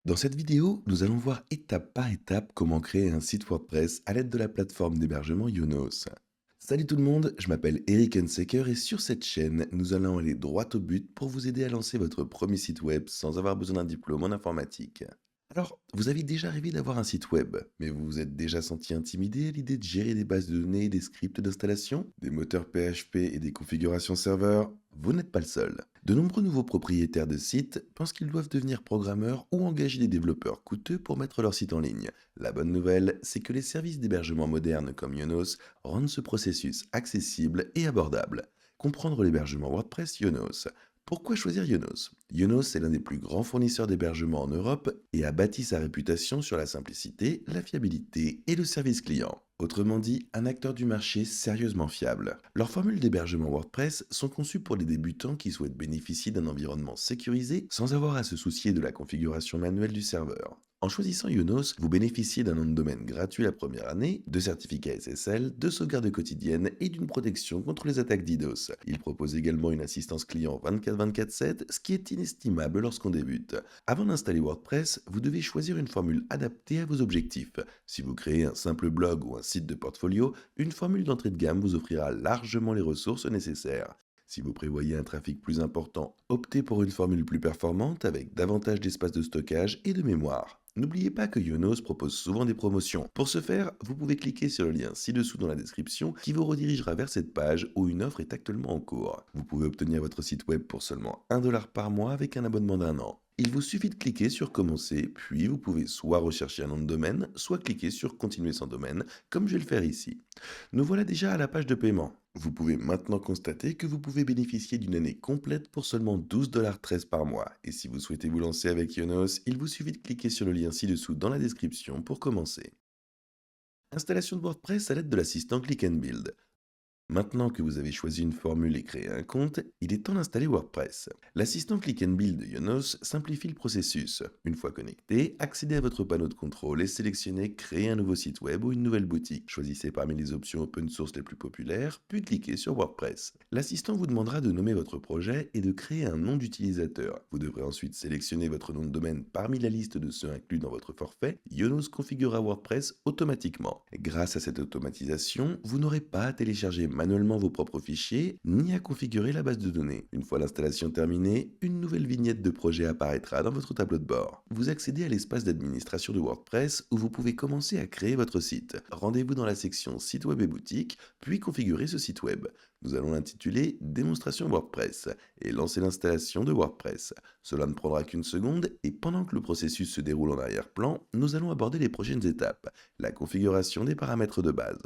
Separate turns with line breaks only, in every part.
Dans cette vidéo, nous allons voir étape par étape comment créer un site WordPress à l'aide de la plateforme d'hébergement Yonos. Salut tout le monde, je m'appelle Eric Hunsaker et sur cette chaîne, nous allons aller droit au but pour vous aider à lancer votre premier site web sans avoir besoin d'un diplôme en informatique. Alors, vous avez déjà rêvé d'avoir un site web, mais vous vous êtes déjà senti intimidé à l'idée de gérer des bases de données, des scripts d'installation, des moteurs PHP et des configurations serveurs? Vous n'êtes pas le seul. De nombreux nouveaux propriétaires de sites pensent qu'ils doivent devenir programmeurs ou engager des développeurs coûteux pour mettre leur site en ligne. La bonne nouvelle, c'est que les services d'hébergement modernes comme Yonos rendent ce processus accessible et abordable. Comprendre l'hébergement WordPress Yonos. Pourquoi choisir Yonos? Yonos est l'un des plus grands fournisseurs d'hébergement en Europe et a bâti sa réputation sur la simplicité, la fiabilité et le service client. Autrement dit, un acteur du marché sérieusement fiable. Leurs formules d'hébergement WordPress sont conçues pour les débutants qui souhaitent bénéficier d'un environnement sécurisé sans avoir à se soucier de la configuration manuelle du serveur. En choisissant Yonos, vous bénéficiez d'un nom de domaine gratuit la première année, de certificats SSL, de sauvegarde quotidienne et d'une protection contre les attaques DDoS. Il propose également une assistance client 24/24/7, ce qui est inestimable lorsqu'on débute. Avant d'installer WordPress, vous devez choisir une formule adaptée à vos objectifs. Si vous créez un simple blog ou un site de portfolio, une formule d'entrée de gamme vous offrira largement les ressources nécessaires. Si vous prévoyez un trafic plus important, optez pour une formule plus performante avec davantage d'espace de stockage et de mémoire. N'oubliez pas que Yonos propose souvent des promotions. Pour ce faire, vous pouvez cliquer sur le lien ci-dessous dans la description qui vous redirigera vers cette page où une offre est actuellement en cours. Vous pouvez obtenir votre site web pour seulement 1 $ par mois avec un abonnement d'1 an. Il vous suffit de cliquer sur commencer, puis vous pouvez soit rechercher un nom de domaine, soit cliquer sur continuer sans domaine, comme je vais le faire ici. Nous voilà déjà à la page de paiement. Vous pouvez maintenant constater que vous pouvez bénéficier d'une année complète pour seulement 12,13 $ par mois. Et si vous souhaitez vous lancer avec Yonos, il vous suffit de cliquer sur le lien ci-dessous dans la description pour commencer. Installation de WordPress à l'aide de l'assistant Click and Build. Maintenant que vous avez choisi une formule et créé un compte, il est temps d'installer WordPress. L'assistant Click and Build de Yonos simplifie le processus. Une fois connecté, accédez à votre panneau de contrôle et sélectionnez Créer un nouveau site web ou une nouvelle boutique. Choisissez parmi les options open source les plus populaires, puis cliquez sur WordPress. L'assistant vous demandera de nommer votre projet et de créer un nom d'utilisateur. Vous devrez ensuite sélectionner votre nom de domaine parmi la liste de ceux inclus dans votre forfait. Yonos configurera WordPress automatiquement. Grâce à cette automatisation, vous n'aurez pas à télécharger manuellement vos propres fichiers, ni à configurer la base de données. Une fois l'installation terminée, une nouvelle vignette de projet apparaîtra dans votre tableau de bord. Vous accédez à l'espace d'administration de WordPress où vous pouvez commencer à créer votre site. Rendez-vous dans la section Site web et boutique, puis configurez ce site web. Nous allons l'intituler Démonstration WordPress et lancer l'installation de WordPress. Cela ne prendra qu'une seconde et pendant que le processus se déroule en arrière-plan, nous allons aborder les prochaines étapes, la configuration des paramètres de base.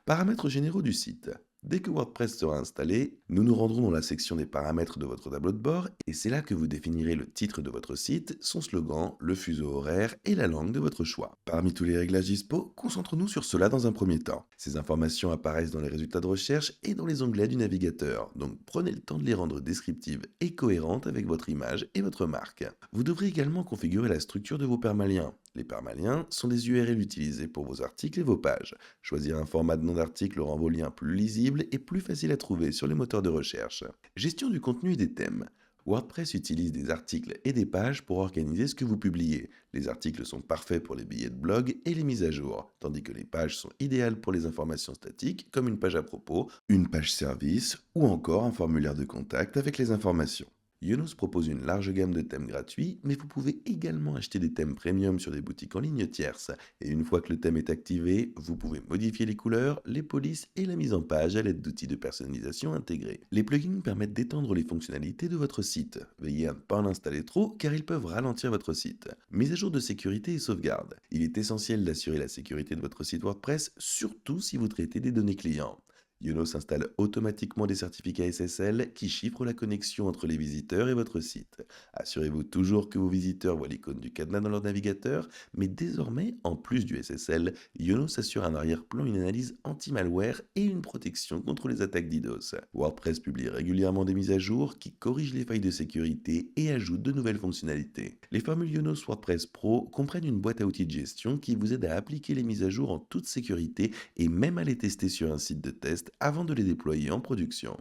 Paramètres généraux du site. Dès que WordPress sera installé, nous nous rendrons dans la section des paramètres de votre tableau de bord et c'est là que vous définirez le titre de votre site, son slogan, le fuseau horaire et la langue de votre choix. Parmi tous les réglages dispo, concentrons-nous sur cela dans un premier temps. Ces informations apparaissent dans les résultats de recherche et dans les onglets du navigateur, donc prenez le temps de les rendre descriptives et cohérentes avec votre image et votre marque. Vous devrez également configurer la structure de vos permaliens. Les permaliens sont des URL utilisés pour vos articles et vos pages. Choisir un format de nom d'article rend vos liens plus lisibles et plus faciles à trouver sur les moteurs de recherche. Gestion du contenu et des thèmes. WordPress utilise des articles et des pages pour organiser ce que vous publiez. Les articles sont parfaits pour les billets de blog et les mises à jour, tandis que les pages sont idéales pour les informations statiques comme une page à propos, une page service ou encore un formulaire de contact avec les informations. Yonos propose une large gamme de thèmes gratuits, mais vous pouvez également acheter des thèmes premium sur des boutiques en ligne tierces. Et une fois que le thème est activé, vous pouvez modifier les couleurs, les polices et la mise en page à l'aide d'outils de personnalisation intégrés. Les plugins permettent d'étendre les fonctionnalités de votre site. Veillez à ne pas en installer trop car ils peuvent ralentir votre site. Mise à jour de sécurité et sauvegarde. Il est essentiel d'assurer la sécurité de votre site WordPress, surtout si vous traitez des données clients. Yonos installe automatiquement des certificats SSL qui chiffrent la connexion entre les visiteurs et votre site. Assurez-vous toujours que vos visiteurs voient l'icône du cadenas dans leur navigateur, mais désormais, en plus du SSL, Yonos assure un arrière-plan, une analyse anti-malware et une protection contre les attaques DDoS. WordPress publie régulièrement des mises à jour qui corrigent les failles de sécurité et ajoutent de nouvelles fonctionnalités. Les formules Yonos WordPress Pro comprennent une boîte à outils de gestion qui vous aide à appliquer les mises à jour en toute sécurité et même à les tester sur un site de test avant de les déployer en production.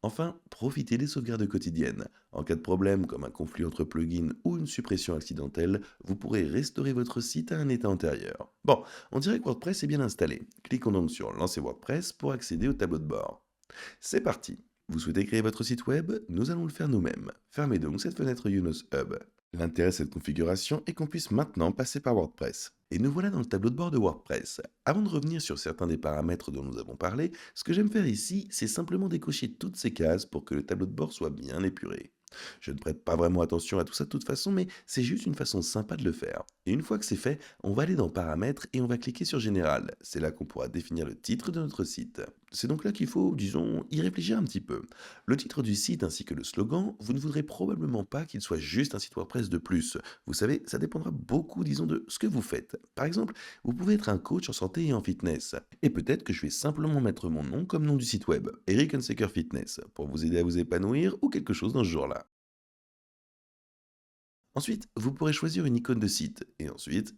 Enfin, profitez des sauvegardes quotidiennes. En cas de problème comme un conflit entre plugins ou une suppression accidentelle, vous pourrez restaurer votre site à un état antérieur. Bon, on dirait que WordPress est bien installé. Cliquons donc sur Lancer WordPress pour accéder au tableau de bord. C'est parti. Vous souhaitez créer votre site web? Nous allons le faire nous-mêmes. Fermez donc cette fenêtre Yunos Hub. L'intérêt de cette configuration est qu'on puisse maintenant passer par WordPress. Et nous voilà dans le tableau de bord de WordPress. Avant de revenir sur certains des paramètres dont nous avons parlé, ce que j'aime faire ici, c'est simplement décocher toutes ces cases pour que le tableau de bord soit bien épuré. Je ne prête pas vraiment attention à tout ça de toute façon, mais c'est juste une façon sympa de le faire. Et une fois que c'est fait, on va aller dans Paramètres et on va cliquer sur Général. C'est là qu'on pourra définir le titre de notre site. C'est donc là qu'il faut, disons, y réfléchir un petit peu. Le titre du site ainsi que le slogan, vous ne voudrez probablement pas qu'il soit juste un site WordPress de plus. Vous savez, ça dépendra beaucoup, disons, de ce que vous faites. Par exemple, vous pouvez être un coach en santé et en fitness. Et peut-être que je vais simplement mettre mon nom comme nom du site web, Eric Hunsaker Fitness, pour vous aider à vous épanouir ou quelque chose dans ce genre-là. Ensuite, vous pourrez choisir une icône de site. Et ensuite,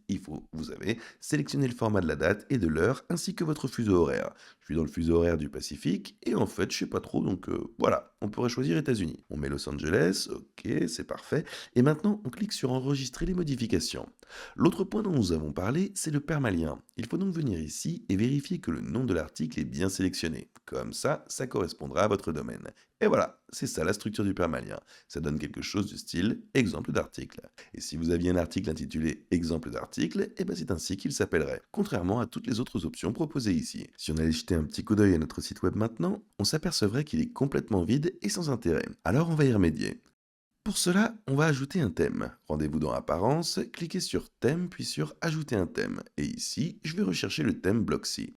vous avez sélectionner le format de la date et de l'heure ainsi que votre fuseau horaire. Je suis dans le fuseau horaire du Pacifique et en fait, je sais pas trop, donc voilà, on pourrait choisir États-Unis. On met Los Angeles, ok, c'est parfait. Et maintenant, on clique sur enregistrer les modifications. L'autre point dont nous avons parlé, c'est le permalien. Il faut donc venir ici et vérifier que le nom de l'article est bien sélectionné. Comme ça correspondra à votre domaine. Et voilà, c'est ça la structure du permalien. Ça donne quelque chose du style exemple d'article. Et si vous aviez un article intitulé exemple d'article, eh ben c'est ainsi qu'il s'appellerait, contrairement à toutes les autres options proposées ici. Si on allait jeter un petit coup d'œil à notre site web maintenant, on s'apercevrait qu'il est complètement vide et sans intérêt. Alors on va y remédier. Pour cela, on va ajouter un thème. Rendez-vous dans Apparence, cliquez sur Thème puis sur Ajouter un thème. Et ici, je vais rechercher le thème Blocksy.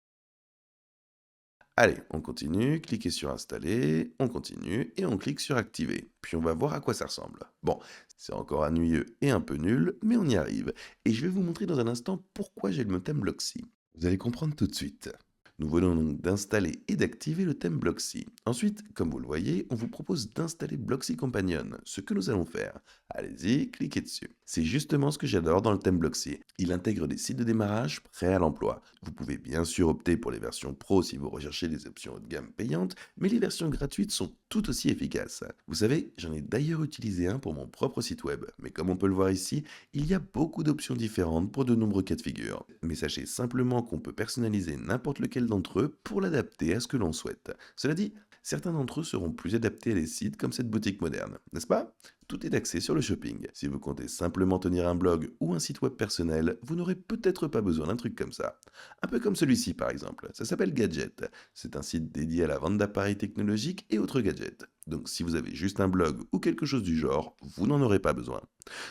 Allez, on continue, cliquez sur Installer, on continue et on clique sur Activer. Puis on va voir à quoi ça ressemble. Bon, c'est encore ennuyeux et un peu nul, mais on y arrive. Et je vais vous montrer dans un instant pourquoi j'ai le thème Blocksy. Vous allez comprendre tout de suite. Nous venons donc d'installer et d'activer le thème Blocksy. Ensuite, comme vous le voyez, on vous propose d'installer Blocksy Companion, ce que nous allons faire. Allez-y, cliquez dessus. C'est justement ce que j'adore dans le thème Blocksy. Il intègre des sites de démarrage prêts à l'emploi. Vous pouvez bien sûr opter pour les versions pro si vous recherchez des options haut de gamme payantes, mais les versions gratuites sont tout aussi efficaces. Vous savez, j'en ai d'ailleurs utilisé un pour mon propre site web, mais comme on peut le voir ici, il y a beaucoup d'options différentes pour de nombreux cas de figure. Mais sachez simplement qu'on peut personnaliser n'importe lequel d'entre eux pour l'adapter à ce que l'on souhaite. Cela dit, certains d'entre eux seront plus adaptés à des sites comme cette boutique moderne, n'est-ce pas? Tout est axé sur le shopping. Si vous comptez simplement tenir un blog ou un site web personnel, vous n'aurez peut-être pas besoin d'un truc comme ça. Un peu comme celui-ci par exemple, ça s'appelle Gadget. C'est un site dédié à la vente d'appareils technologiques et autres gadgets. Donc si vous avez juste un blog ou quelque chose du genre, vous n'en aurez pas besoin.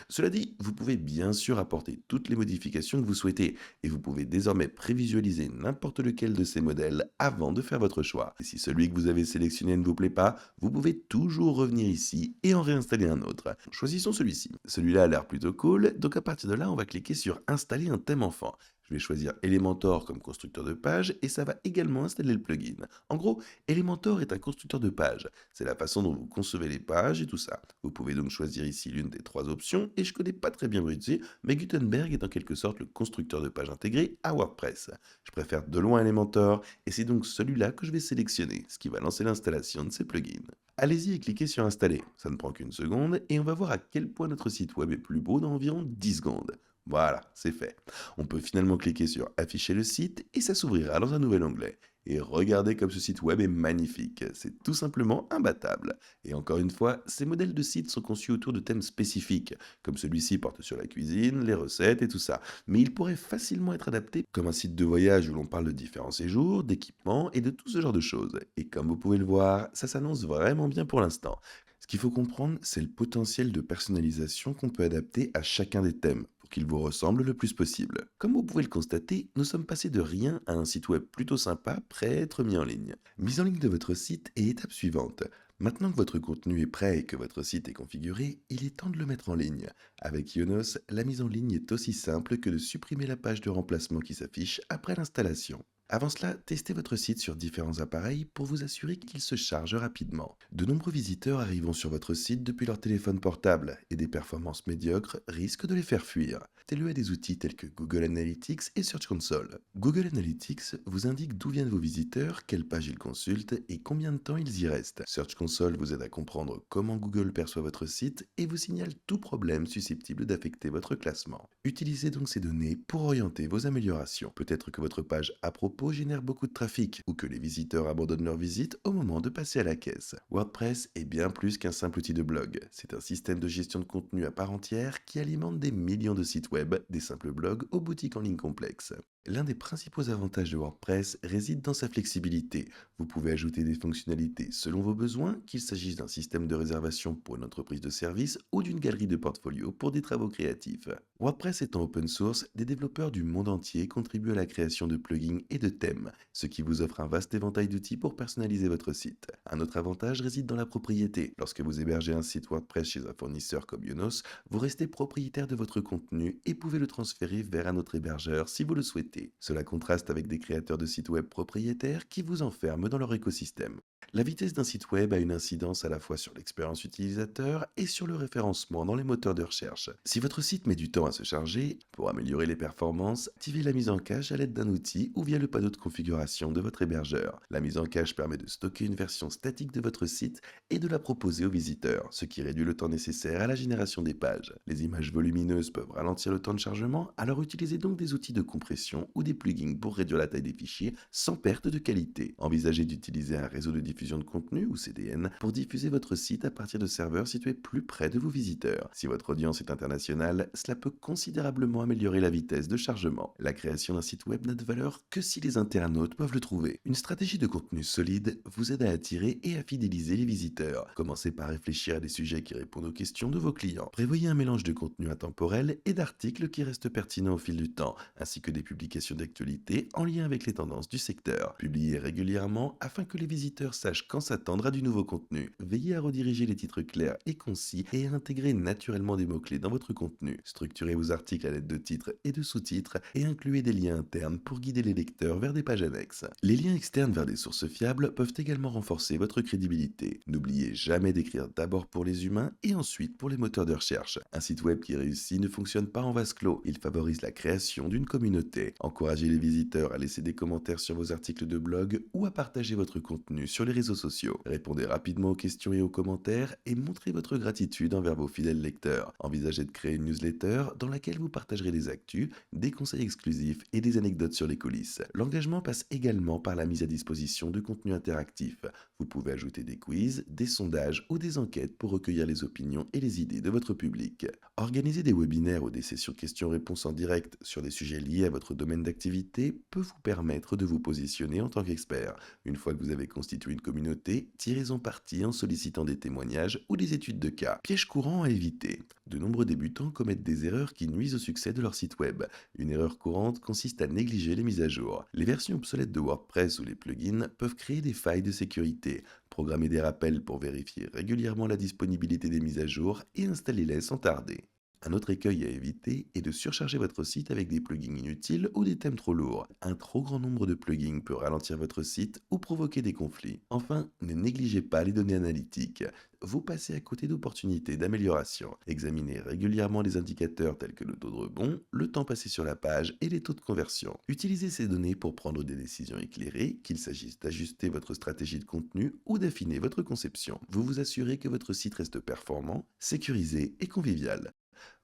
Cela dit, vous pouvez bien sûr apporter toutes les modifications que vous souhaitez et vous pouvez désormais prévisualiser n'importe lequel de ces modèles avant de faire votre choix. Et si celui que vous avez sélectionné ne vous plaît pas, vous pouvez toujours revenir ici et en réinstaller un autre. Choisissons celui-ci. Celui-là a l'air plutôt cool, donc à partir de là, on va cliquer sur Installer un thème enfant. Je vais choisir Elementor comme constructeur de page et ça va également installer le plugin. En gros, Elementor est un constructeur de page. C'est la façon dont vous concevez les pages et tout ça. Vous pouvez donc choisir ici l'une des trois options et je connais pas très bien Brutzzy, mais Gutenberg est en quelque sorte le constructeur de page intégré à WordPress. Je préfère de loin Elementor et c'est donc celui-là que je vais sélectionner, ce qui va lancer l'installation de ces plugins. Allez-y et cliquez sur Installer. Ça ne prend qu'une seconde et on va voir à quel point notre site web est plus beau dans environ 10 secondes. Voilà, c'est fait. On peut finalement cliquer sur Afficher le site et ça s'ouvrira dans un nouvel onglet. Et regardez comme ce site web est magnifique, c'est tout simplement imbattable. Et encore une fois, ces modèles de sites sont conçus autour de thèmes spécifiques, comme celui-ci porte sur la cuisine, les recettes et tout ça. Mais il pourrait facilement être adapté comme un site de voyage où l'on parle de différents séjours, d'équipements et de tout ce genre de choses. Et comme vous pouvez le voir, ça s'annonce vraiment bien pour l'instant. Ce qu'il faut comprendre, c'est le potentiel de personnalisation qu'on peut adapter à chacun des thèmes pour qu'il vous ressemble le plus possible. Comme vous pouvez le constater, nous sommes passés de rien à un site web plutôt sympa prêt à être mis en ligne. Mise en ligne de votre site et étape suivante. Maintenant que votre contenu est prêt et que votre site est configuré, il est temps de le mettre en ligne. Avec Ionos, la mise en ligne est aussi simple que de supprimer la page de remplacement qui s'affiche après l'installation. Avant cela, testez votre site sur différents appareils pour vous assurer qu'il se charge rapidement. De nombreux visiteurs arriveront sur votre site depuis leur téléphone portable et des performances médiocres risquent de les faire fuir. Mettez-le à des outils tels que Google Analytics et Search Console. Google Analytics vous indique d'où viennent vos visiteurs, quelles pages ils consultent et combien de temps ils y restent. Search Console vous aide à comprendre comment Google perçoit votre site et vous signale tout problème susceptible d'affecter votre classement. Utilisez donc ces données pour orienter vos améliorations. Peut-être que votre page à propos génère beaucoup de trafic ou que les visiteurs abandonnent leur visite au moment de passer à la caisse. WordPress est bien plus qu'un simple outil de blog. C'est un système de gestion de contenu à part entière qui alimente des millions de sites web, des simples blogs aux boutiques en ligne complexes. L'un des principaux avantages de WordPress réside dans sa flexibilité. Vous pouvez ajouter des fonctionnalités selon vos besoins, qu'il s'agisse d'un système de réservation pour une entreprise de service ou d'une galerie de portfolio pour des travaux créatifs. WordPress étant open source, des développeurs du monde entier contribuent à la création de plugins et de thèmes, ce qui vous offre un vaste éventail d'outils pour personnaliser votre site. Un autre avantage réside dans la propriété. Lorsque vous hébergez un site WordPress chez un fournisseur comme Yonos, vous restez propriétaire de votre contenu et pouvez le transférer vers un autre hébergeur si vous le souhaitez. Cela contraste avec des créateurs de sites web propriétaires qui vous enferment dans leur écosystème. La vitesse d'un site web a une incidence à la fois sur l'expérience utilisateur et sur le référencement dans les moteurs de recherche. Si votre site met du temps à se charger, pour améliorer les performances, activez la mise en cache à l'aide d'un outil ou via le panneau de configuration de votre hébergeur. La mise en cache permet de stocker une version statique de votre site et de la proposer aux visiteurs, ce qui réduit le temps nécessaire à la génération des pages. Les images volumineuses peuvent ralentir le temps de chargement, alors utilisez donc des outils de compression ou des plugins pour réduire la taille des fichiers sans perte de qualité. Envisagez d'utiliser un réseau de diffusion de contenu ou CDN pour diffuser votre site à partir de serveurs situés plus près de vos visiteurs. Si votre audience est internationale, cela peut considérablement améliorer la vitesse de chargement. La création d'un site web n'a de valeur que si les internautes peuvent le trouver. Une stratégie de contenu solide vous aide à attirer et à fidéliser les visiteurs. Commencez par réfléchir à des sujets qui répondent aux questions de vos clients. Prévoyez un mélange de contenu intemporel et d'articles qui restent pertinents au fil du temps, ainsi que des publications d'actualité en lien avec les tendances du secteur. Publiez régulièrement afin que les visiteurs sachent quand s'attendre à du nouveau contenu. Veillez à rediriger les titres clairs et concis et à intégrer naturellement des mots-clés dans votre contenu. Structurez vos articles à l'aide de titres et de sous-titres et incluez des liens internes pour guider les lecteurs vers des pages annexes. Les liens externes vers des sources fiables peuvent également renforcer votre crédibilité. N'oubliez jamais d'écrire d'abord pour les humains et ensuite pour les moteurs de recherche. Un site web qui réussit ne fonctionne pas en vase clos, il favorise la création d'une communauté. Encouragez les visiteurs à laisser des commentaires sur vos articles de blog ou à partager votre contenu sur les réseaux sociaux. Répondez rapidement aux questions et aux commentaires et montrez votre gratitude envers vos fidèles lecteurs. Envisagez de créer une newsletter dans laquelle vous partagerez des actus, des conseils exclusifs et des anecdotes sur les coulisses. L'engagement passe également par la mise à disposition de contenu interactif. Vous pouvez ajouter des quiz, des sondages ou des enquêtes pour recueillir les opinions et les idées de votre public. Organiser des webinaires ou des sessions questions-réponses en direct sur des sujets liés à votre domaine d'activité peut vous permettre de vous positionner en tant qu'expert. Une fois que vous avez constitué une communauté, tirez-en parti en sollicitant des témoignages ou des études de cas. Piège courant à éviter. De nombreux débutants commettent des erreurs qui nuisent au succès de leur site web. Une erreur courante consiste à négliger les mises à jour. Les versions obsolètes de WordPress ou les plugins peuvent créer des failles de sécurité. Programmez des rappels pour vérifier régulièrement la disponibilité des mises à jour et installez-les sans tarder. Un autre écueil à éviter est de surcharger votre site avec des plugins inutiles ou des thèmes trop lourds. Un trop grand nombre de plugins peut ralentir votre site ou provoquer des conflits. Enfin, ne négligez pas les données analytiques. Vous passez à côté d'opportunités d'amélioration. Examinez régulièrement les indicateurs tels que le taux de rebond, le temps passé sur la page et les taux de conversion. Utilisez ces données pour prendre des décisions éclairées, qu'il s'agisse d'ajuster votre stratégie de contenu ou d'affiner votre conception. Vous vous assurez que votre site reste performant, sécurisé et convivial.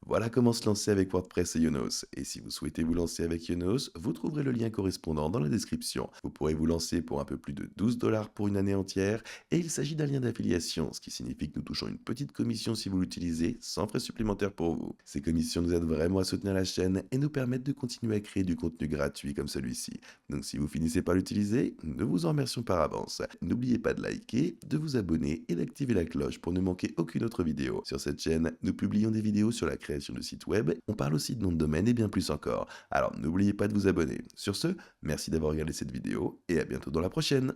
Voilà comment se lancer avec WordPress et Yonos. Et si vous souhaitez vous lancer avec Yonos, vous trouverez le lien correspondant dans la description. Vous pourrez vous lancer pour un peu plus de 12$ pour une année entière et il s'agit d'un lien d'affiliation, ce qui signifie que nous touchons une petite commission si vous l'utilisez, sans frais supplémentaires pour vous. Ces commissions nous aident vraiment à soutenir la chaîne et nous permettent de continuer à créer du contenu gratuit comme celui-ci. Donc si vous finissez par l'utiliser, nous vous en remercions par avance. N'oubliez pas de liker, de vous abonner et d'activer la cloche pour ne manquer aucune autre vidéo. Sur cette chaîne, nous publions des vidéos sur la création de sites web, on parle aussi de nom de domaine et bien plus encore. Alors n'oubliez pas de vous abonner. Sur ce, merci d'avoir regardé cette vidéo et à bientôt dans la prochaine.